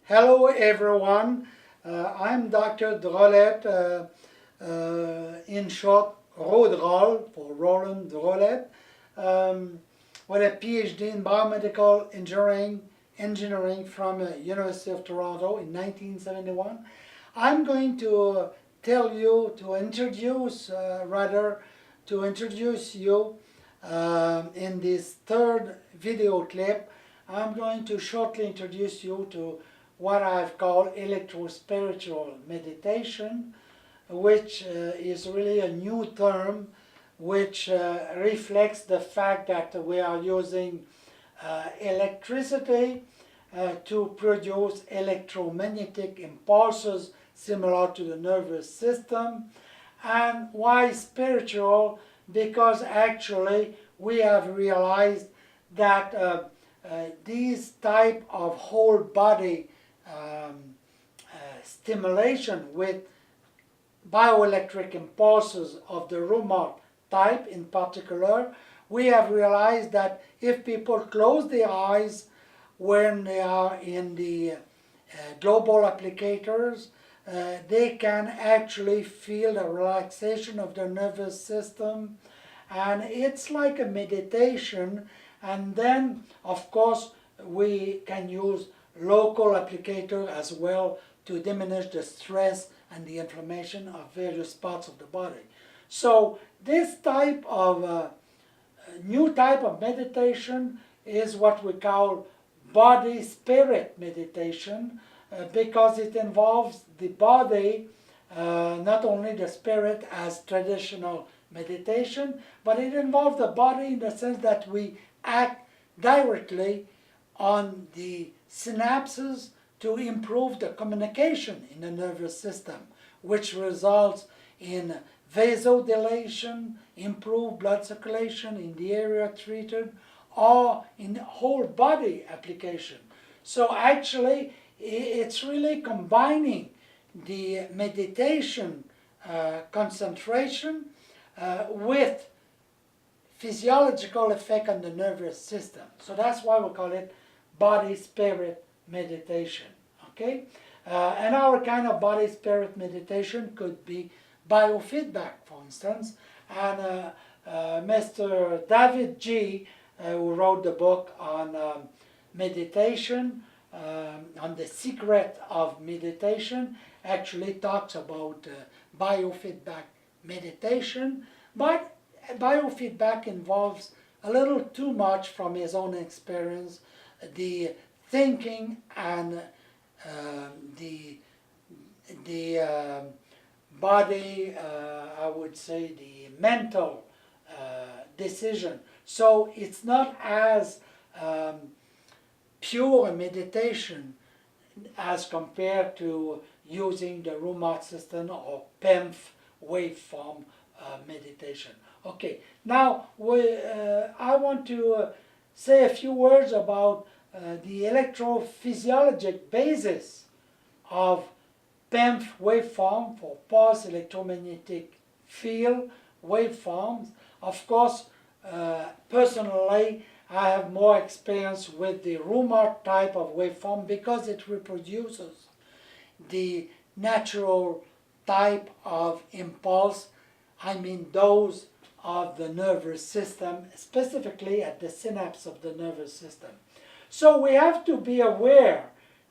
Hello everyone, I'm Dr. Drolet, in short Rodrol for Roland Drolet, with a PhD in biomedical engineering from University of Toronto in 1971. I'm going to tell you to introduce, to introduce you in this third video clip. I'm going to shortly introduce you to what I've called electro-spiritual meditation, which is really a new term which reflects the fact that we are using electricity to produce electromagnetic impulses similar to the nervous system. And why spiritual? Because actually we have realized that these type of whole body stimulation with bioelectric impulses of the Rumort type in particular, we have realized that if people close their eyes when they are in the global applicators, they can actually feel the relaxation of the nervous system, and it's like a meditation. And then of course we can use local applicator as well to diminish the stress and the inflammation of various parts of the body. So this type of new type of meditation is what we call body-spirit meditation, because it involves the body, not only the spirit as traditional meditation, but it involves the body in the sense that we act directly on the synapses to improve the communication in the nervous system, which results in vasodilation, improved blood circulation in the area treated, or in whole body application. So actually it's really combining the meditation concentration with physiological effect on the nervous system. So that's why we call it body-spirit meditation. Okay? Another kind of body-spirit meditation could be biofeedback, for instance. And Mr. David G., who wrote the book on meditation, on the secret of meditation, actually talks about biofeedback meditation. But biofeedback involves a little too much, from his own experience, the thinking and the body, I would say the mental decision. So it's not as pure a meditation as compared to using the Rumort system or PEMF waveform meditation. Okay, now I want to say a few words about the electrophysiologic basis of PEMF waveform, for pulse electromagnetic field waveforms. Of course, personally, I have more experience with the Rumort type of waveform because it reproduces the natural type of impulse, I mean those of the nervous system, specifically at the synapse of the nervous system. So we have to be aware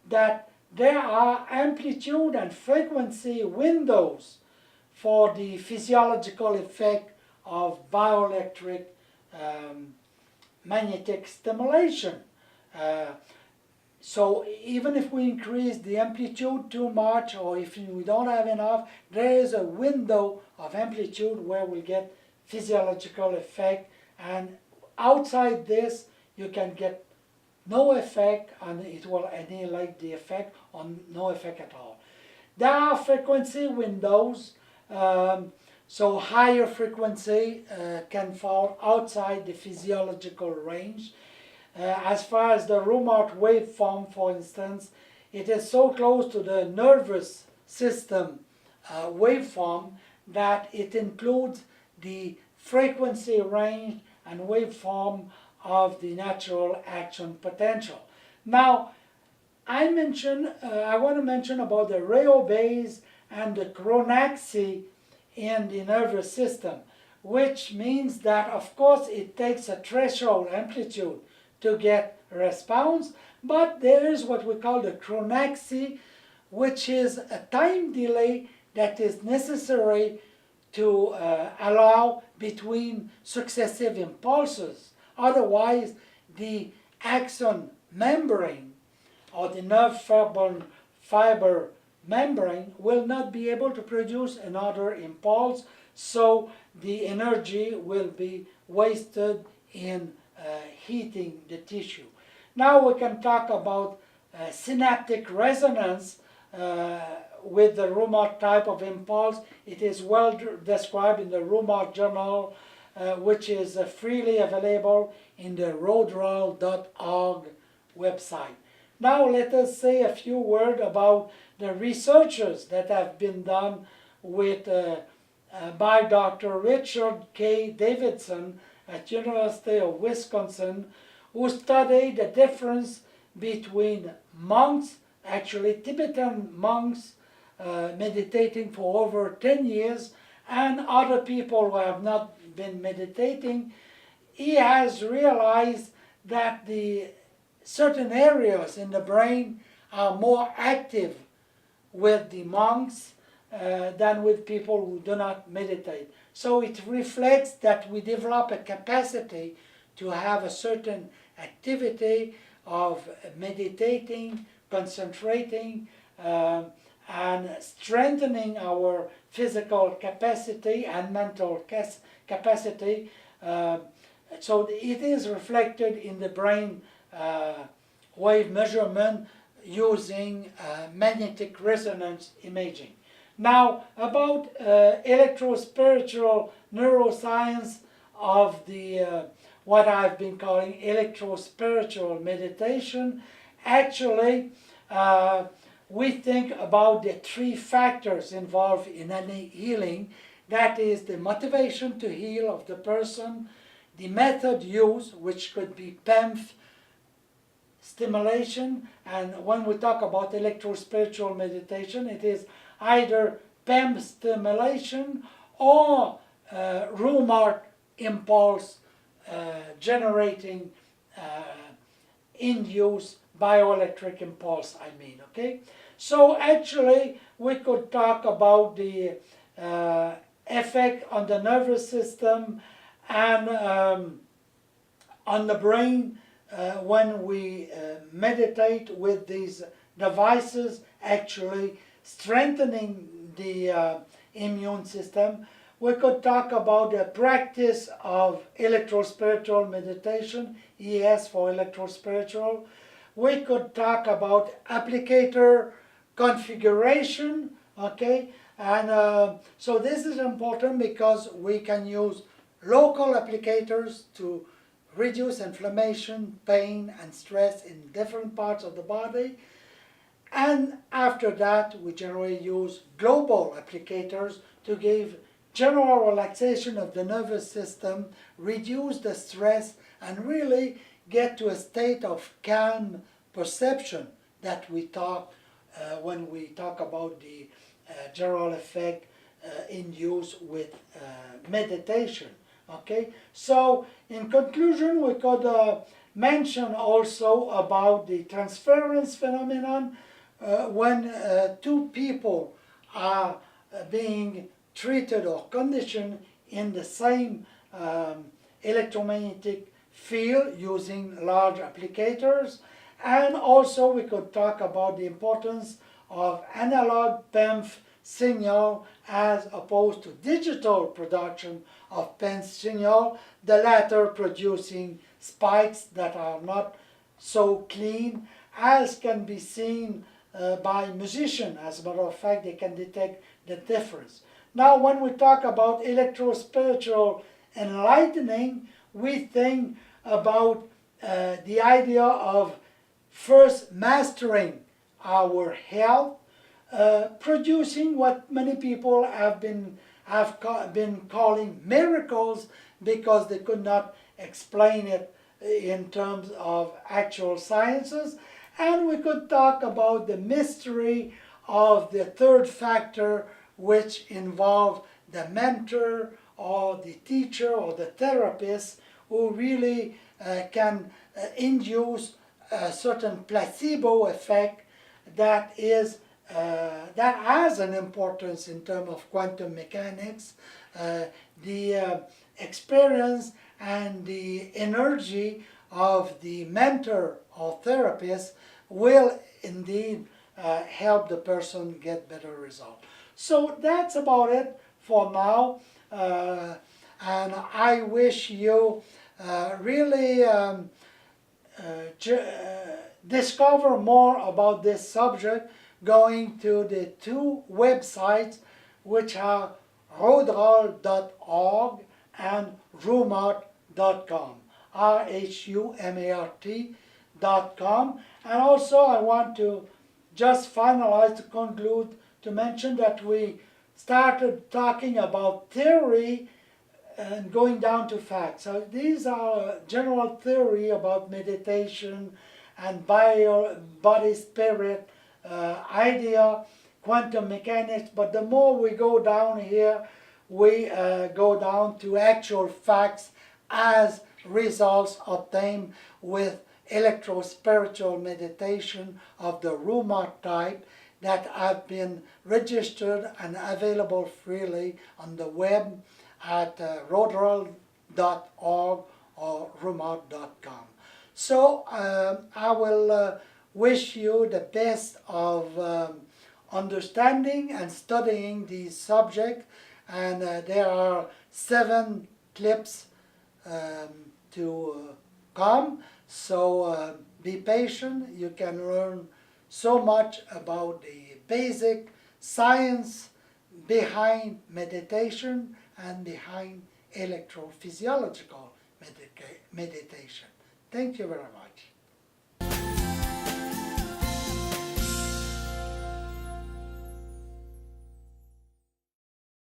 that there are amplitude and frequency windows for the physiological effect of bioelectric magnetic stimulation. So even if we increase the amplitude too much, or if we don't have enough, there is a window of amplitude where we get physiological effect, and outside this you can get no effect, and it will annihilate the effect, or no effect at all. There are frequency windows, so higher frequency can fall outside the physiological range. As far as the Rumort waveform, for instance, it is so close to the nervous system waveform that it includes the frequency range and waveform of the natural action potential. Now, I want to mention about the rheobase and the chronaxy in the nervous system, which means that, of course, it takes a threshold amplitude to get a response, but there is what we call the chronaxy, which is a time delay that is necessary to allow between successive impulses. Otherwise, the axon membrane or the nerve fiber membrane will not be able to produce another impulse, so the energy will be wasted in heating the tissue. Now we can talk about synaptic resonance with the Rumort type of impulse. It is well described in the Rumort journal, which is freely available in the roadroll.org website. Now let us say a few words about the researches that have been done with by Dr. Richard K. Davidson at University of Wisconsin, who studied the difference between monks, actually Tibetan monks, meditating for over 10 years, and other people who have not been meditating. He has realized that the certain areas in the brain are more active with the monks than with people who do not meditate. So it reflects that we develop a capacity to have a certain activity of meditating, concentrating, and strengthening our physical capacity and mental capacity. So it is reflected in the brain wave measurement using magnetic resonance imaging. Now, about electro-spiritual neuroscience of the what I've been calling electro-spiritual meditation. Actually, we think about the three factors involved in any healing. That is the motivation to heal of the person, the method used, which could be PEMF stimulation, and when we talk about electro-spiritual meditation, it is either PEM stimulation or Rumort impulse generating induced bioelectric impulse, okay? So actually, we could talk about the effect on the nervous system and on the brain when we meditate with these devices, actually strengthening the immune system. We could talk about the practice of electro-spiritual meditation, ES for electro-spiritual. We could talk about applicator configuration, okay? And so this is important because we can use local applicators to reduce inflammation, pain, and stress in different parts of the body. And after that, we generally use global applicators to give general relaxation of the nervous system, reduce the stress, and really get to a state of calm perception that we talk when we talk about the general effect induced with meditation. Okay, so in conclusion, we could mention also about the transference phenomenon when two people are being treated or conditioned in the same electromagnetic field using large applicators. And also we could talk about the importance of analog PEMF signal as opposed to digital production of PEMF signal, the latter producing spikes that are not so clean, as can be seen by musicians. As a matter of fact, they can detect the difference. Now, when we talk about electro-spiritual enlightening, we think about the idea of first mastering our health, producing what many people have been calling miracles because they could not explain it in terms of actual sciences, And we could talk about the mystery of the third factor, which involved the mentor or the teacher or the therapist who really can induce a certain placebo effect that is that has an importance in terms of quantum mechanics. The experience and the energy of the mentor or therapist will indeed help the person get better results. So that's about it for now. And I wish you really discover more about this subject going to the two websites, which are rodral.org and rumart.com, RHUMART.com. And also I want to just finalize, to conclude, to mention that we started talking about theory and going down to facts. So these are general theory about meditation and body spirit idea, quantum mechanics, but the more we go down here, we go down to actual facts as results obtained with electro-spiritual meditation of the Rumart type that have been registered and available freely on the web at rodral.org or rumart.com. So I will wish you the best of understanding and studying the subject, and there are 7 clips to come, so be patient. You can learn so much about the basic science behind meditation and behind electrophysiological meditation. Thank you very much.